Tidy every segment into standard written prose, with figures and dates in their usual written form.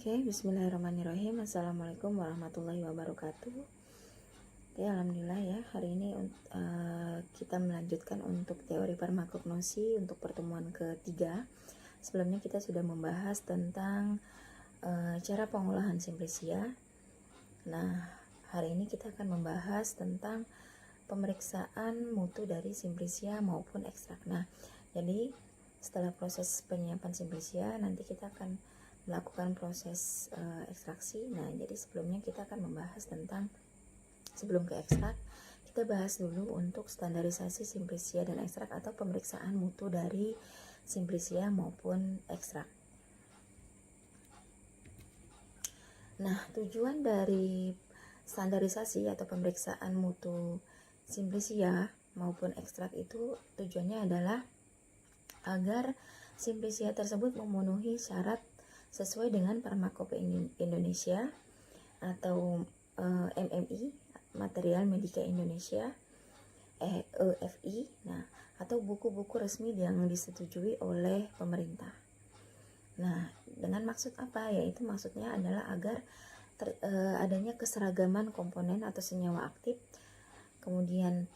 Oke, bismillahirrahmanirrahim. Assalamualaikum warahmatullahi wabarakatuh. Oke, alhamdulillah ya, hari ini kita melanjutkan untuk teori farmakognosi untuk pertemuan ketiga. Sebelumnya kita sudah membahas tentang cara pengolahan simplicia. Nah, hari ini kita akan membahas tentang pemeriksaan mutu dari simplicia maupun ekstrak. Nah, jadi setelah proses penyiapan simplicia, nanti kita akan melakukan proses ekstraksi. Nah, jadi sebelumnya kita akan membahas tentang, sebelum ke ekstrak, kita bahas dulu untuk standarisasi simplicia dan ekstrak atau pemeriksaan mutu dari simplicia maupun ekstrak. Nah, tujuan dari standarisasi atau pemeriksaan mutu simplicia maupun ekstrak itu tujuannya adalah agar simplicia tersebut memenuhi syarat sesuai dengan Farmakope Indonesia atau MMI, Material Medika Indonesia, EFI, nah, atau buku-buku resmi yang disetujui oleh pemerintah. Nah, dengan maksud apa? Yaitu maksudnya adalah agar adanya keseragaman komponen atau senyawa aktif, kemudian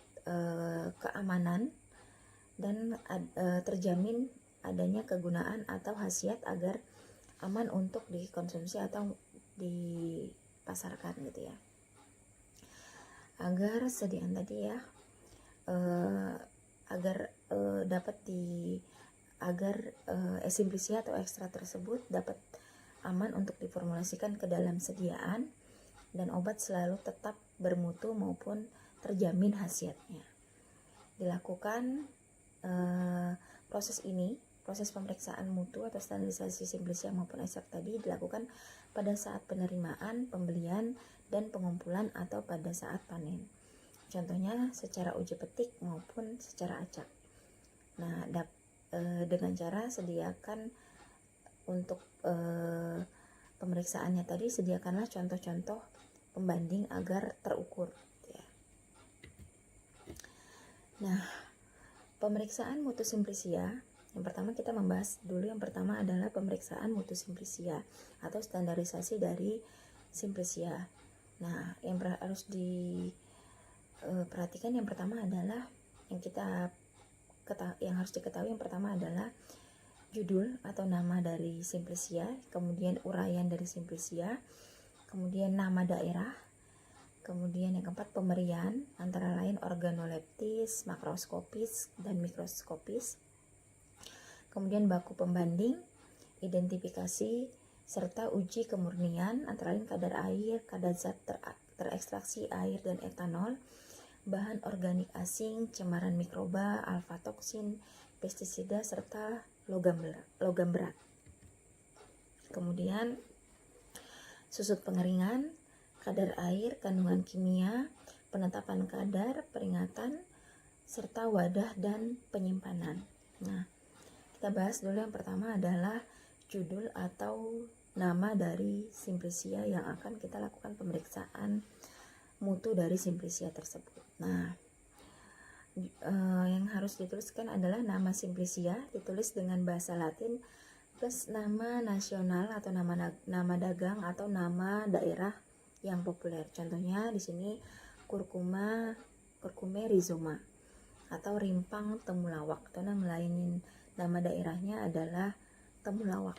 keamanan, dan terjamin adanya kegunaan atau khasiat agar aman untuk dikonsumsi atau dipasarkan gitu ya, agar sediaan tadi ya, agar dapat agar simplicia atau ekstra tersebut dapat aman untuk diformulasikan ke dalam sediaan dan obat selalu tetap bermutu maupun terjamin khasiatnya. Dilakukan proses pemeriksaan mutu atau standarisasi simplicia maupun ekstrak tadi dilakukan pada saat penerimaan, pembelian, dan pengumpulan atau pada saat panen. Contohnya secara uji petik maupun secara acak. Nah, dengan cara sediakan untuk pemeriksaannya tadi, sediakanlah contoh-contoh pembanding agar terukur. Ya. Nah, pemeriksaan mutu simplicia, yang pertama kita membahas dulu, yang pertama adalah pemeriksaan mutu simplicia atau standarisasi dari simplicia. Nah, yang harus diperhatikan yang pertama adalah yang harus diketahui yang pertama adalah judul atau nama dari simplicia, kemudian uraian dari simplicia, kemudian nama daerah, kemudian yang keempat pemberian antara lain organoleptis, makroskopis, dan mikroskopis. Kemudian baku pembanding, identifikasi, serta uji kemurnian antara lain kadar air, kadar zat terekstraksi air dan etanol, bahan organik asing, cemaran mikroba, alfa toksin, pestisida, serta logam berat. Kemudian susut pengeringan, kadar air, kandungan kimia, penetapan kadar, peringatan, serta wadah dan penyimpanan. Nah, kita bahas dulu yang pertama adalah judul atau nama dari simplicia yang akan kita lakukan pemeriksaan mutu dari simplicia tersebut. Nah, yang harus dituliskan adalah nama simplicia ditulis dengan bahasa Latin plus nama nasional atau nama dagang atau nama daerah yang populer. Contohnya di sini Curcume rhizoma atau rimpang temulawak, atau nama daerahnya adalah temulawak.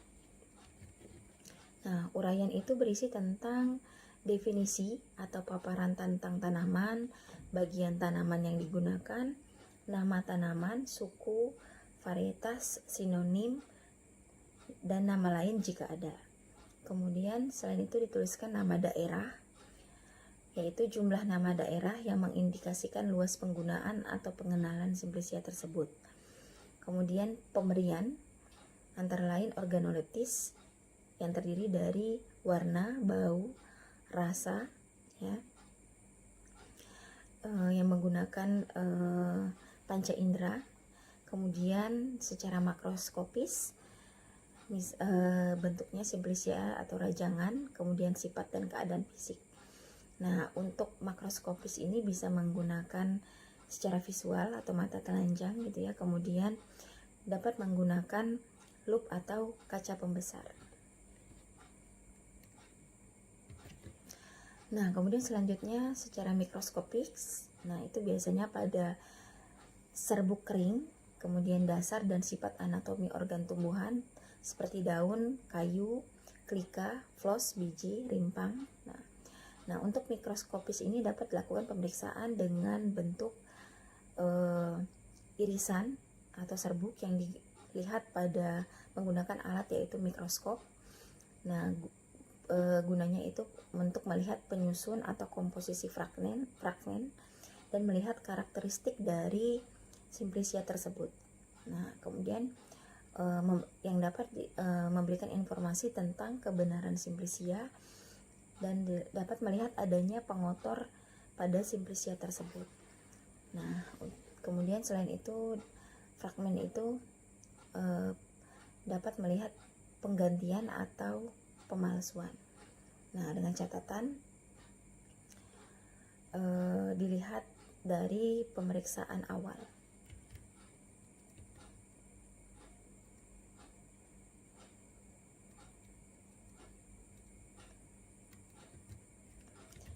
Nah, uraian itu berisi tentang definisi atau paparan tentang tanaman, bagian tanaman yang digunakan, nama tanaman, suku, varietas, sinonim, dan nama lain jika ada. Kemudian selain itu dituliskan nama daerah, yaitu jumlah nama daerah yang mengindikasikan luas penggunaan atau pengenalan simplicia tersebut. Kemudian pemberian antara lain organoleptis yang terdiri dari warna, bau, rasa, ya, yang menggunakan panca indera. Kemudian secara makroskopis bentuknya simplicia atau rajangan, kemudian sifat dan keadaan fisik. Nah, untuk makroskopis ini bisa menggunakan secara visual atau mata telanjang gitu ya, kemudian dapat menggunakan lup atau kaca pembesar. Nah, kemudian selanjutnya secara mikroskopik, nah itu biasanya pada serbuk kering, kemudian dasar dan sifat anatomi organ tumbuhan seperti daun, kayu, klika, flos, biji, rimpang. Nah, untuk mikroskopis ini dapat dilakukan pemeriksaan dengan bentuk irisan atau serbuk yang dilihat pada menggunakan alat yaitu mikroskop. Nah, gunanya itu untuk melihat penyusun atau komposisi fragmen dan melihat karakteristik dari Simplicia tersebut. Nah, kemudian yang dapat memberikan informasi tentang kebenaran Simplicia dan dapat melihat adanya pengotor pada Simplicia tersebut. Nah, kemudian selain itu fragmen itu dapat melihat penggantian atau pemalsuan. Nah, dengan catatan dilihat dari pemeriksaan awal.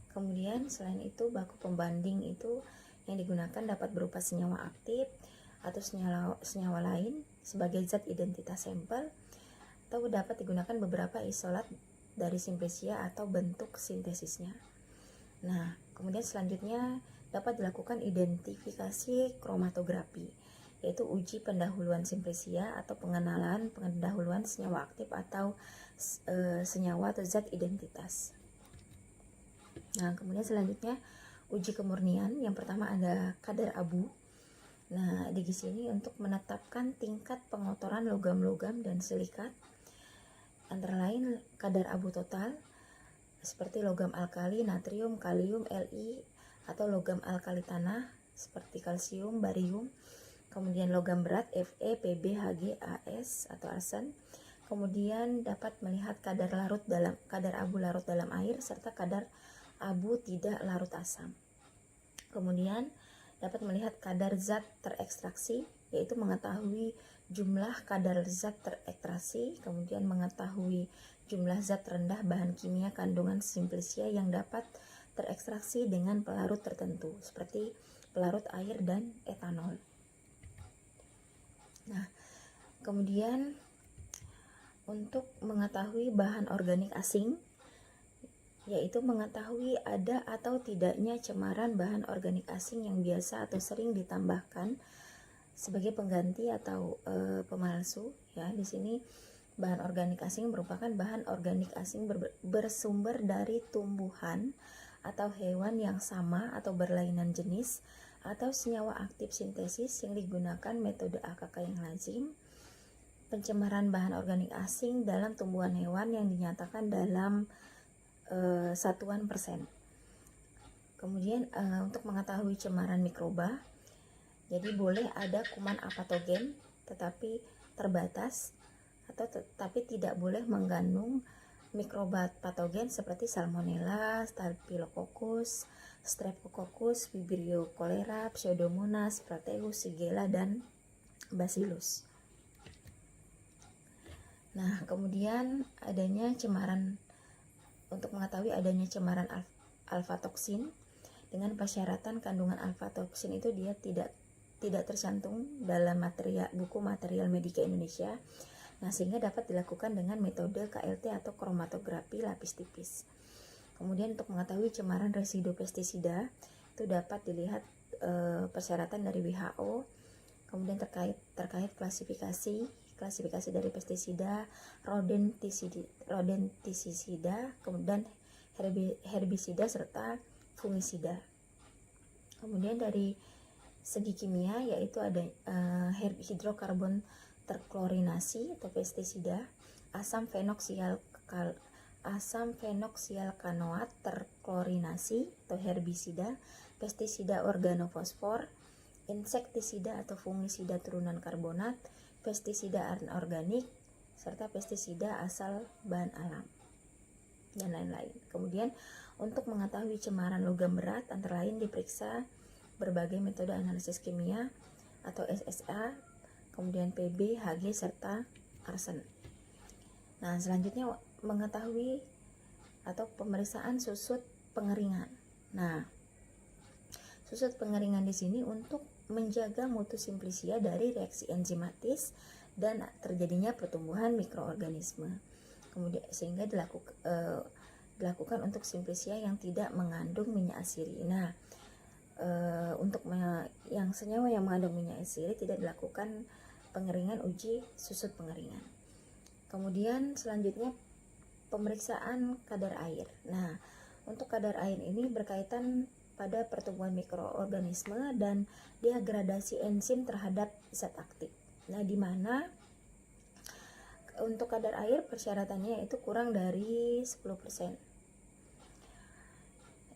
Kemudian selain itu baku pembanding itu yang digunakan dapat berupa senyawa aktif atau senyawa lain sebagai zat identitas sampel, atau dapat digunakan beberapa isolat dari Simplicia atau bentuk sintesisnya. Nah, kemudian selanjutnya dapat dilakukan identifikasi kromatografi, yaitu uji pendahuluan Simplicia atau pendahuluan senyawa aktif atau senyawa atau zat identitas. Nah, kemudian selanjutnya uji kemurnian. Yang pertama ada kadar abu. Nah, di sini untuk menetapkan tingkat pengotoran logam-logam dan silikat, antara lain kadar abu total seperti logam alkali, natrium, kalium, Li, atau logam alkali tanah seperti kalsium, barium. Kemudian logam berat Fe, Pb, Hg, As atau arsen. Kemudian dapat melihat kadar abu larut dalam air serta kadar abu tidak larut asam. Kemudian dapat melihat kadar zat terekstraksi, yaitu mengetahui jumlah kadar zat terekstraksi, kemudian mengetahui jumlah zat rendah bahan kimia kandungan Simplicia yang dapat terekstraksi dengan pelarut tertentu seperti pelarut air dan etanol. Nah, kemudian untuk mengetahui bahan organik asing, yaitu mengetahui ada atau tidaknya cemaran bahan organik asing yang biasa atau sering ditambahkan sebagai pengganti atau pemalsu. Ya, di sini bahan organik asing merupakan bahan organik asing bersumber dari tumbuhan atau hewan yang sama atau berlainan jenis atau senyawa aktif sintesis yang digunakan metode AKK yang lazim. Pencemaran bahan organik asing dalam tumbuhan hewan yang dinyatakan dalam satuan persen. Kemudian untuk mengetahui cemaran mikroba, jadi boleh ada kuman apatogen tetapi terbatas, atau tetapi tidak boleh mengandung mikroba patogen seperti Salmonella, Staphylococcus, Streptococcus, Vibrio cholera, Pseudomonas, Proteus, Shigella, dan Bacillus. Nah, kemudian adanya cemaran. Untuk mengetahui adanya cemaran alfa-toksin, dengan persyaratan kandungan alfa-toksin itu dia tidak tercantum dalam buku material medika Indonesia. Nah, sehingga dapat dilakukan dengan metode KLT atau kromatografi lapis tipis. Kemudian untuk mengetahui cemaran residu pestisida itu dapat dilihat persyaratan dari WHO. Kemudian terkait klasifikasi dari pestisida, rodentisida, kemudian herbisida serta fungisida. Kemudian dari segi kimia yaitu ada hidrokarbon terklorinasi atau pestisida, asam fenoksialkanoat terklorinasi atau herbisida, pestisida organofosfor, insektisida atau fungisida turunan karbonat, pestisida anorganik, serta pestisida asal bahan alam, dan lain-lain. Kemudian untuk mengetahui cemaran logam berat, antara lain diperiksa berbagai metode analisis kimia atau SSA, kemudian PB, Hg, serta arsen. Nah, selanjutnya mengetahui atau pemeriksaan susut pengeringan. Nah, susut pengeringan di sini untuk menjaga mutu simplicia dari reaksi enzimatis dan terjadinya pertumbuhan mikroorganisme. Kemudian sehingga dilakukan untuk simplicia yang tidak mengandung minyak asiri. Nah, untuk yang senyawa yang mengandung minyak asiri tidak dilakukan pengeringan uji susut pengeringan. Kemudian selanjutnya pemeriksaan kadar air. Nah, untuk kadar air ini berkaitan pada pertumbuhan mikroorganisme dan degradasi enzim terhadap zat aktif. Nah, di mana untuk kadar air persyaratannya itu kurang dari 10%.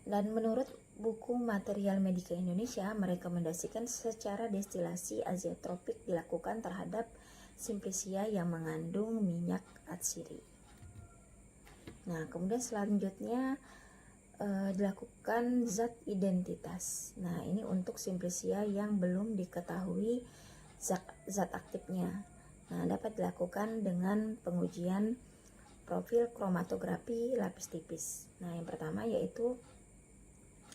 Dan menurut buku Material Medika Indonesia merekomendasikan secara destilasi azeotropik dilakukan terhadap simplicia yang mengandung minyak atsiri. Nah, kemudian selanjutnya dilakukan zat identitas. Nah, ini untuk simplicia yang belum diketahui zat aktifnya. Nah, dapat dilakukan dengan pengujian profil kromatografi lapis tipis. Nah, yang pertama yaitu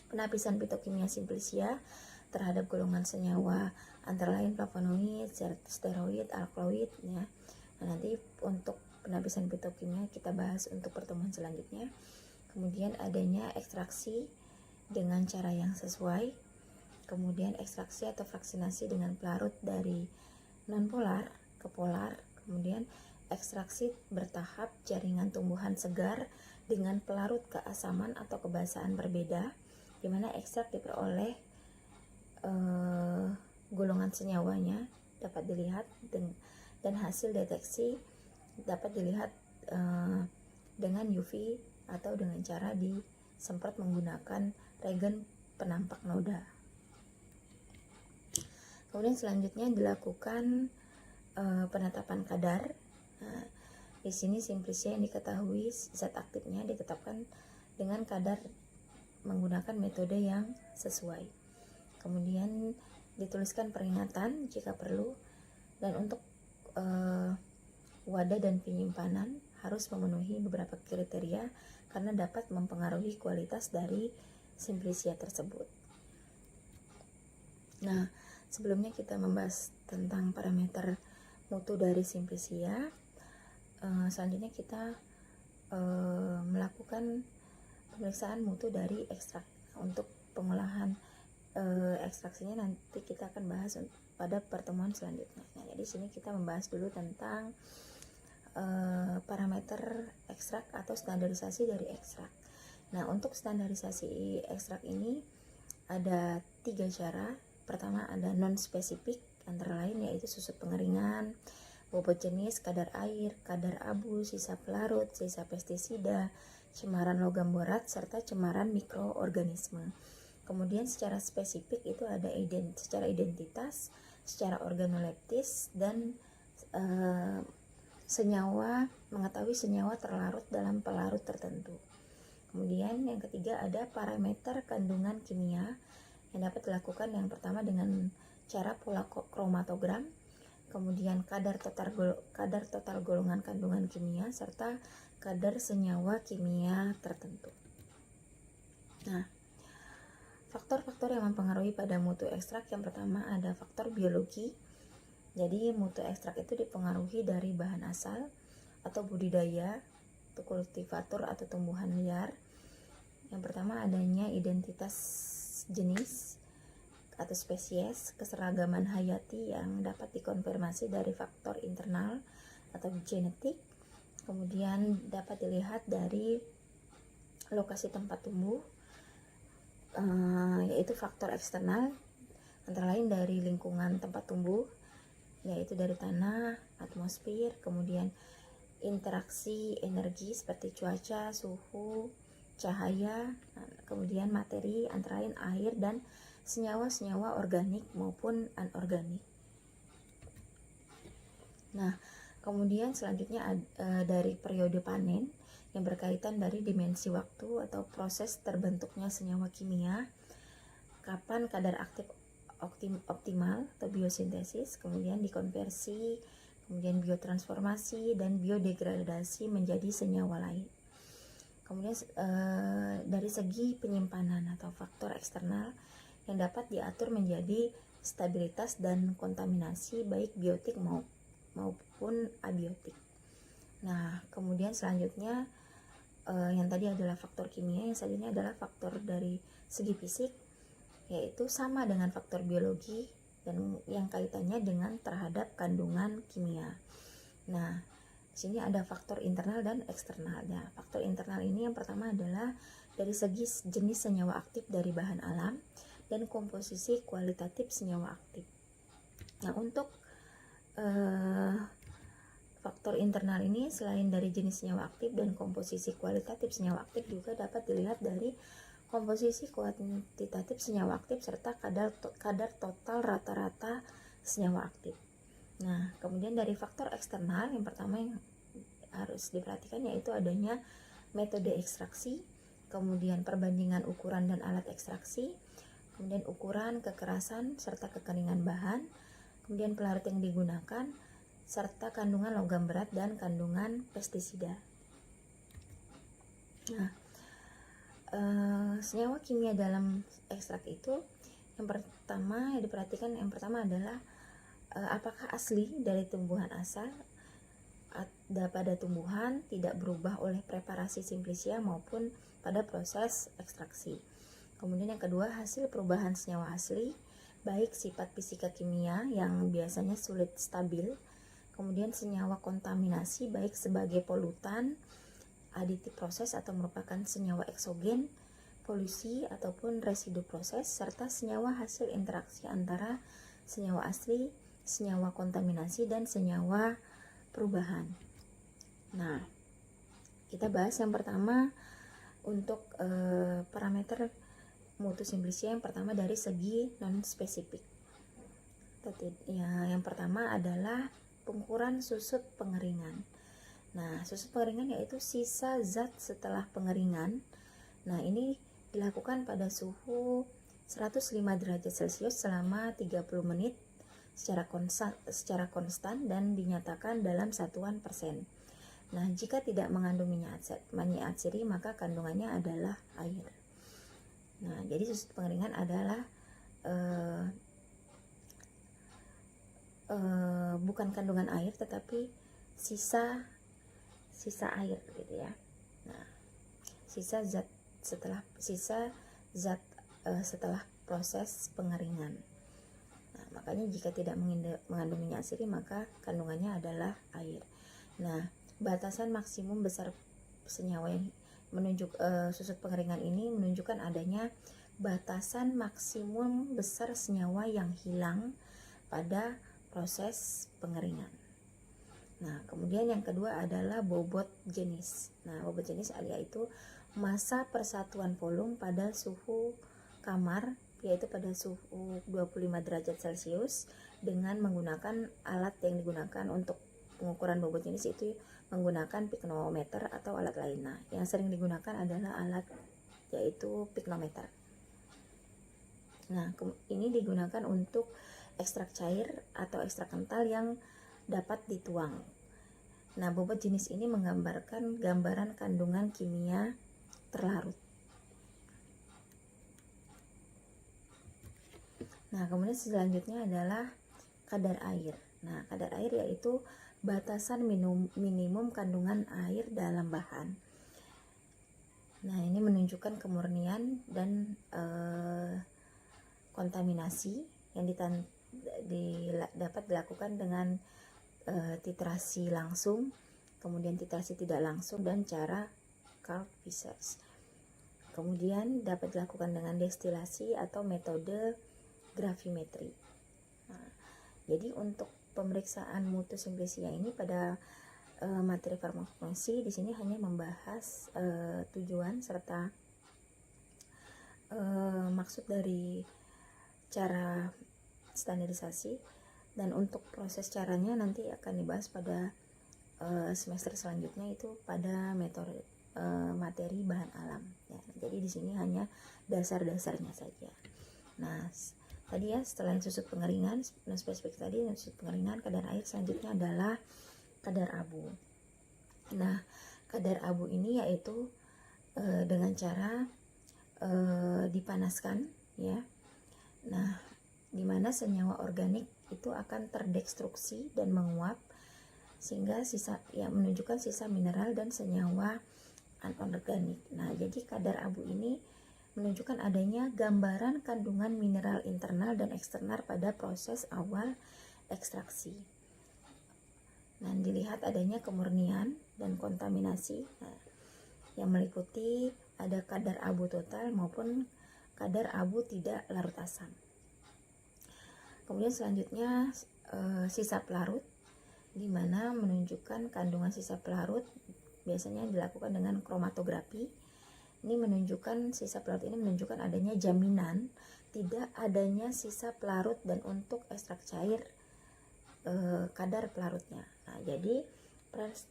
penapisan fitokimia simplicia terhadap golongan senyawa antara lain flavonoid, steroid, alkaloid ya. Nah, nanti untuk penapisan fitokimia kita bahas untuk pertemuan selanjutnya. Kemudian adanya ekstraksi dengan cara yang sesuai. Kemudian ekstraksi atau vaksinasi dengan pelarut dari nonpolar ke polar. Kemudian ekstraksi bertahap jaringan tumbuhan segar dengan pelarut keasaman atau kebasahan berbeda, di mana ekstrak diperoleh golongan senyawanya dapat dilihat dan hasil deteksi dapat dilihat dengan UV atau dengan cara disemprot menggunakan regen penampak noda. Kemudian selanjutnya dilakukan penetapan kadar. Nah, di sini simplicia yang diketahui zat aktifnya ditetapkan dengan kadar menggunakan metode yang sesuai. Kemudian dituliskan peringatan jika perlu, dan untuk wadah dan penyimpanan harus memenuhi beberapa kriteria karena dapat mempengaruhi kualitas dari simplicia tersebut. Nah, sebelumnya kita membahas tentang parameter mutu dari simplicia. Selanjutnya kita melakukan pemeriksaan mutu dari ekstrak. Untuk pengolahan ekstraksinya nanti kita akan bahas pada pertemuan selanjutnya. Nah, jadi sini kita membahas dulu tentang parameter ekstrak atau standarisasi dari ekstrak. Nah, untuk standarisasi ekstrak ini ada 3 cara. Pertama ada non-spesifik, antara lain yaitu susut pengeringan, bobot jenis, kadar air, kadar abu, sisa pelarut, sisa pestisida, cemaran logam borat, serta cemaran mikroorganisme. Kemudian secara spesifik itu ada secara identitas, secara organoleptis, dan mengetahui senyawa terlarut dalam pelarut tertentu. Kemudian yang ketiga ada parameter kandungan kimia yang dapat dilakukan yang pertama dengan cara pola kromatogram, kemudian kadar total golongan kandungan kimia, serta kadar senyawa kimia tertentu. Nah, faktor-faktor yang mempengaruhi pada mutu ekstrak yang pertama ada faktor biologi. Jadi mutu ekstrak itu dipengaruhi dari bahan asal atau budidaya atau kultivator atau tumbuhan liar. Yang pertama adanya identitas jenis atau spesies, keseragaman hayati yang dapat dikonfirmasi dari faktor internal atau genetik. Kemudian dapat dilihat dari lokasi tempat tumbuh, yaitu faktor eksternal antara lain dari lingkungan tempat tumbuh, yaitu dari tanah, atmosfer, kemudian interaksi energi seperti cuaca, suhu, cahaya, kemudian materi antara lain air dan senyawa-senyawa organik maupun anorganik. Nah, kemudian selanjutnya dari periode panen yang berkaitan dari dimensi waktu atau proses terbentuknya senyawa kimia, kapan kadar aktif optimal atau biosintesis, kemudian dikonversi, kemudian biotransformasi dan biodegradasi menjadi senyawa lain. Kemudian dari segi penyimpanan atau faktor eksternal yang dapat diatur menjadi stabilitas dan kontaminasi baik biotik maupun abiotik. Nah, kemudian selanjutnya yang tadi adalah faktor kimia, yang selanjutnya adalah faktor dari segi fisik, yaitu sama dengan faktor biologi dan yang kaitannya dengan terhadap kandungan kimia. Nah, di sini ada faktor internal dan eksternalnya. Faktor internal ini yang pertama adalah dari segi jenis senyawa aktif dari bahan alam dan komposisi kualitatif senyawa aktif. Nah, untuk faktor internal ini selain dari jenis senyawa aktif dan komposisi kualitatif senyawa aktif juga dapat dilihat dari komposisi kuantitatif senyawa aktif serta kadar total rata-rata senyawa aktif. Nah, kemudian dari faktor eksternal yang pertama yang harus diperhatikan yaitu adanya metode ekstraksi, kemudian perbandingan ukuran dan alat ekstraksi, kemudian ukuran, kekerasan, serta kekeringan bahan, kemudian pelarut yang digunakan, serta kandungan logam berat dan kandungan pestisida. Nah, senyawa kimia dalam ekstrak itu yang pertama yang diperhatikan adalah apakah asli dari tumbuhan asal pada tumbuhan, tidak berubah oleh preparasi simplicia maupun pada proses ekstraksi. Kemudian yang kedua, hasil perubahan senyawa asli, baik sifat fisika kimia yang biasanya sulit stabil, kemudian senyawa kontaminasi baik sebagai polutan, aditif proses atau merupakan senyawa eksogen, polusi ataupun residu proses, serta senyawa hasil interaksi antara senyawa asli, senyawa kontaminasi, dan senyawa perubahan. Nah, kita bahas yang pertama untuk parameter mutu simplicia. Yang pertama dari segi non spesifik. Yang pertama adalah pengukuran susut pengeringan. Nah, susut pengeringan yaitu sisa zat setelah pengeringan. Nah, ini dilakukan pada suhu 105 derajat Celcius selama 30 menit secara konstan dan dinyatakan dalam satuan persen. Nah, jika tidak mengandung minyak atsiri maka kandungannya adalah air. Nah, jadi susut pengeringan adalah bukan kandungan air tetapi sisa air gitu ya. Nah, sisa zat setelah proses pengeringan. Nah, makanya jika tidak mengandung minyak atsiri maka kandungannya adalah air. Nah, batasan maksimum besar senyawa yang susut pengeringan ini menunjukkan adanya batasan maksimum besar senyawa yang hilang pada proses pengeringan. Nah, kemudian yang kedua adalah bobot jenis. Nah, bobot jenis yaitu massa persatuan volume pada suhu kamar, yaitu pada suhu 25 derajat Celcius, dengan menggunakan alat yang digunakan untuk pengukuran bobot jenis itu menggunakan piknometer atau alat lain. Nah, yang sering digunakan adalah alat yaitu piknometer. Nah, ini digunakan untuk ekstrak cair atau ekstrak kental yang dapat dituang. Nah, bobot jenis ini menggambarkan gambaran kandungan kimia terlarut. Nah, kemudian selanjutnya adalah kadar air. Nah, kadar air yaitu batasan minimum kandungan air dalam bahan. Nah, ini menunjukkan kemurnian dan kontaminasi yang dapat dilakukan dengan titrasi langsung, kemudian titrasi tidak langsung, dan cara Karp-Fischer. Kemudian dapat dilakukan dengan destilasi atau metode gravimetri. Nah, jadi untuk pemeriksaan mutu simplicia ini pada materi farmakologi di sini hanya membahas tujuan serta maksud dari cara standarisasi, dan untuk proses caranya nanti akan dibahas pada semester selanjutnya, itu pada metode materi bahan alam ya. Jadi di sini hanya dasar-dasarnya saja. Nah, tadi ya, setelah susut pengeringan non spesifik tadi, susut pengeringan, kadar air, selanjutnya adalah kadar abu. Nah, kadar abu ini yaitu dengan cara dipanaskan ya. Nah, dimana senyawa organik itu akan terdestruksi dan menguap sehingga sisa ya menunjukkan sisa mineral dan senyawa anorganik. Nah, jadi kadar abu ini menunjukkan adanya gambaran kandungan mineral internal dan eksternal pada proses awal ekstraksi. Nah, dilihat adanya kemurnian dan kontaminasi. Nah, yang meliputi ada kadar abu total maupun kadar abu tidak larut asam. Kemudian selanjutnya sisa pelarut, di mana menunjukkan kandungan sisa pelarut biasanya dilakukan dengan kromatografi. Ini menunjukkan sisa pelarut ini menunjukkan adanya jaminan tidak adanya sisa pelarut dan untuk ekstrak cair kadar pelarutnya. Nah, jadi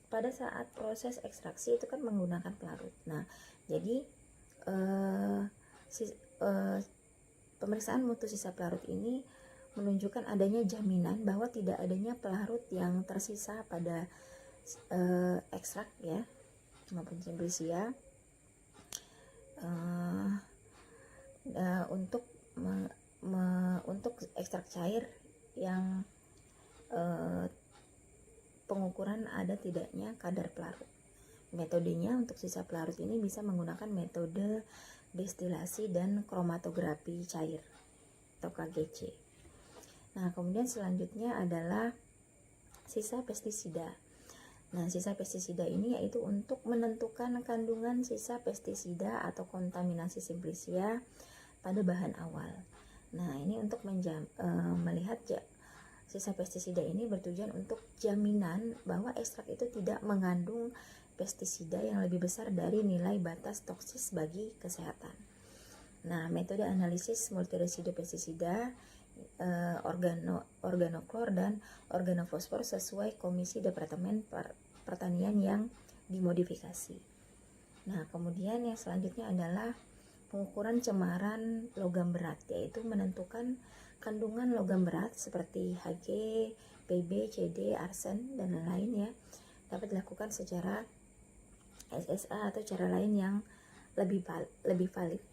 pada saat proses ekstraksi itu kan menggunakan pelarut. Nah, jadi pemeriksaan mutu sisa pelarut ini menunjukkan adanya jaminan bahwa tidak adanya pelarut yang tersisa pada ekstrak ya maupun simplisia untuk untuk ekstrak cair yang pengukuran ada tidaknya kadar pelarut. Metodenya untuk sisa pelarut ini bisa menggunakan metode destilasi dan kromatografi cair atau KGC. Nah, kemudian selanjutnya adalah sisa pestisida. Nah, sisa pestisida ini yaitu untuk menentukan kandungan sisa pestisida atau kontaminasi simplisia pada bahan awal. Nah, ini untuk melihat sisa pestisida ini bertujuan untuk jaminan bahwa ekstrak itu tidak mengandung pestisida yang lebih besar dari nilai batas toksis bagi kesehatan. Nah, metode analisis multiresidu pestisida, organoklor dan organofosfor sesuai Komisi Departemen Pertanian yang dimodifikasi. Nah, kemudian yang selanjutnya adalah pengukuran cemaran logam berat, yaitu menentukan kandungan logam berat seperti Hg, Pb, Cd, arsen dan lain-lain ya, dapat dilakukan secara SSA atau cara lain yang lebih valid.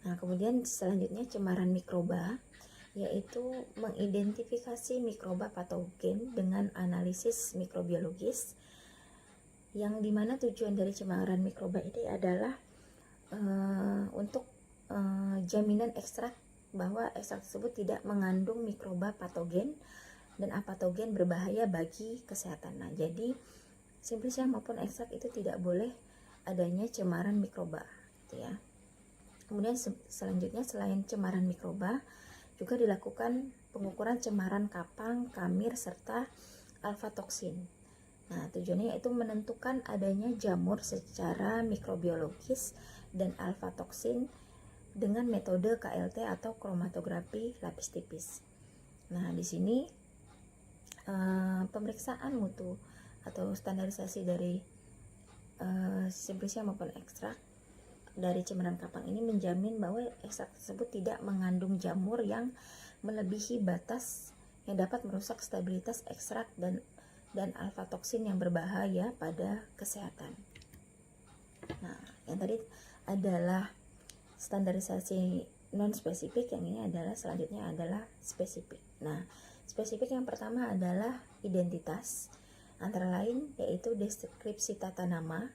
Nah, kemudian selanjutnya cemaran mikroba, yaitu mengidentifikasi mikroba patogen dengan analisis mikrobiologis, yang dimana tujuan dari cemaran mikroba ini adalah untuk jaminan ekstrak bahwa ekstrak tersebut tidak mengandung mikroba patogen dan apatogen berbahaya bagi kesehatan. Nah, jadi simplisia maupun ekstrak itu tidak boleh adanya cemaran mikroba gitu ya. Kemudian selanjutnya selain cemaran mikroba juga dilakukan pengukuran cemaran kapang, kamir, serta alfa toksin. Nah, tujuannya yaitu menentukan adanya jamur secara mikrobiologis dan alfa toksin dengan metode KLT atau kromatografi lapis tipis. Nah, di sini pemeriksaan mutu atau standarisasi dari simplisia maupun ekstrak dari cemaran kapang ini menjamin bahwa ekstrak tersebut tidak mengandung jamur yang melebihi batas yang dapat merusak stabilitas ekstrak dan alfa toksin yang berbahaya pada kesehatan. Nah, yang tadi adalah standarisasi non spesifik, yang ini adalah selanjutnya adalah spesifik. Nah, spesifik yang pertama adalah identitas, antara lain yaitu deskripsi tata nama,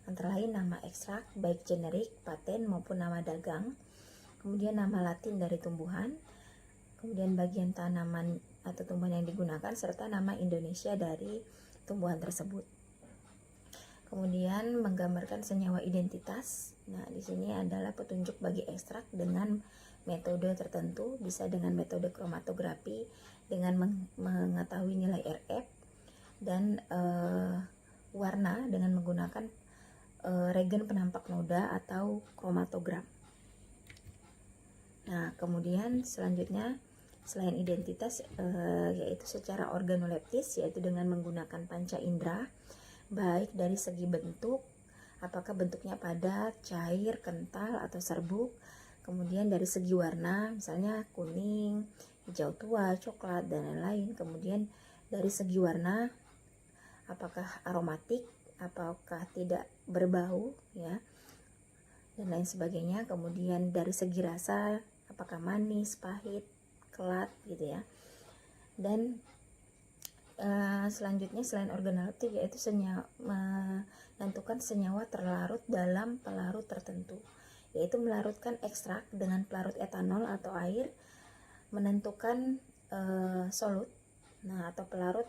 antara lain nama ekstrak baik generik, paten maupun nama dagang, kemudian nama latin dari tumbuhan, kemudian bagian tanaman atau tumbuhan yang digunakan, serta nama Indonesia dari tumbuhan tersebut. Kemudian menggambarkan senyawa identitas. Nah, di sini adalah petunjuk bagi ekstrak dengan metode tertentu, bisa dengan metode kromatografi dengan mengetahui nilai RF dan warna dengan menggunakan regen penampak noda atau kromatogram. Nah, kemudian selanjutnya selain identitas yaitu secara organoleptis, yaitu dengan menggunakan panca indera, baik dari segi bentuk, apakah bentuknya padat, cair, kental, atau serbuk, kemudian dari segi warna, misalnya kuning, hijau tua, coklat, dan lain-lain, kemudian dari segi warna, apakah aromatik, apakah tidak berbau ya, dan lain sebagainya. Kemudian dari segi rasa, apakah manis, pahit, kelat gitu ya. Dan selanjutnya selain organoleptik yaitu menentukan senyawa terlarut dalam pelarut tertentu, yaitu melarutkan ekstrak dengan pelarut etanol atau air, menentukan solut, nah atau pelarut.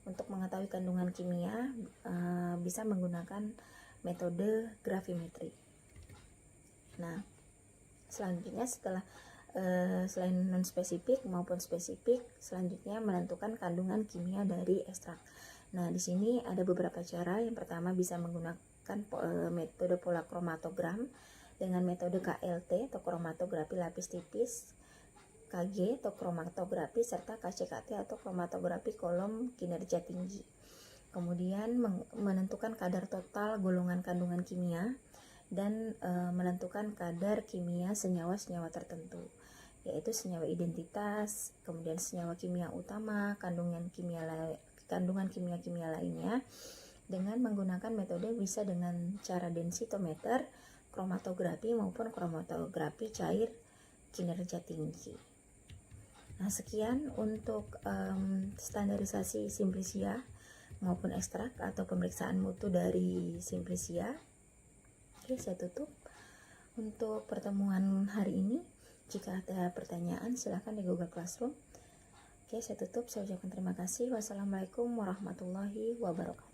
Untuk mengetahui kandungan kimia bisa menggunakan metode gravimetri. Nah, selanjutnya setelah selain non spesifik maupun spesifik, selanjutnya menentukan kandungan kimia dari ekstrak. Nah, di sini ada beberapa cara. Yang pertama bisa menggunakan metode pola kromatogram dengan metode KLT atau kromatografi lapis tipis, KG atau kromatografi, serta KCKT atau kromatografi kolom kinerja tinggi. Kemudian menentukan kadar total golongan kandungan kimia dan menentukan kadar kimia senyawa-senyawa tertentu, yaitu senyawa identitas, kemudian senyawa kimia utama, kandungan kimia lainnya, dengan menggunakan metode bisa dengan cara densitometer, kromatografi maupun kromatografi cair kinerja tinggi. Nah, sekian untuk standarisasi Simplicia maupun ekstrak atau pemeriksaan mutu dari Simplicia. Oke, saya tutup untuk pertemuan hari ini. Jika ada pertanyaan silahkan di Google Classroom. Oke, saya tutup. Saya ucapkan terima kasih. Wassalamualaikum warahmatullahi wabarakatuh.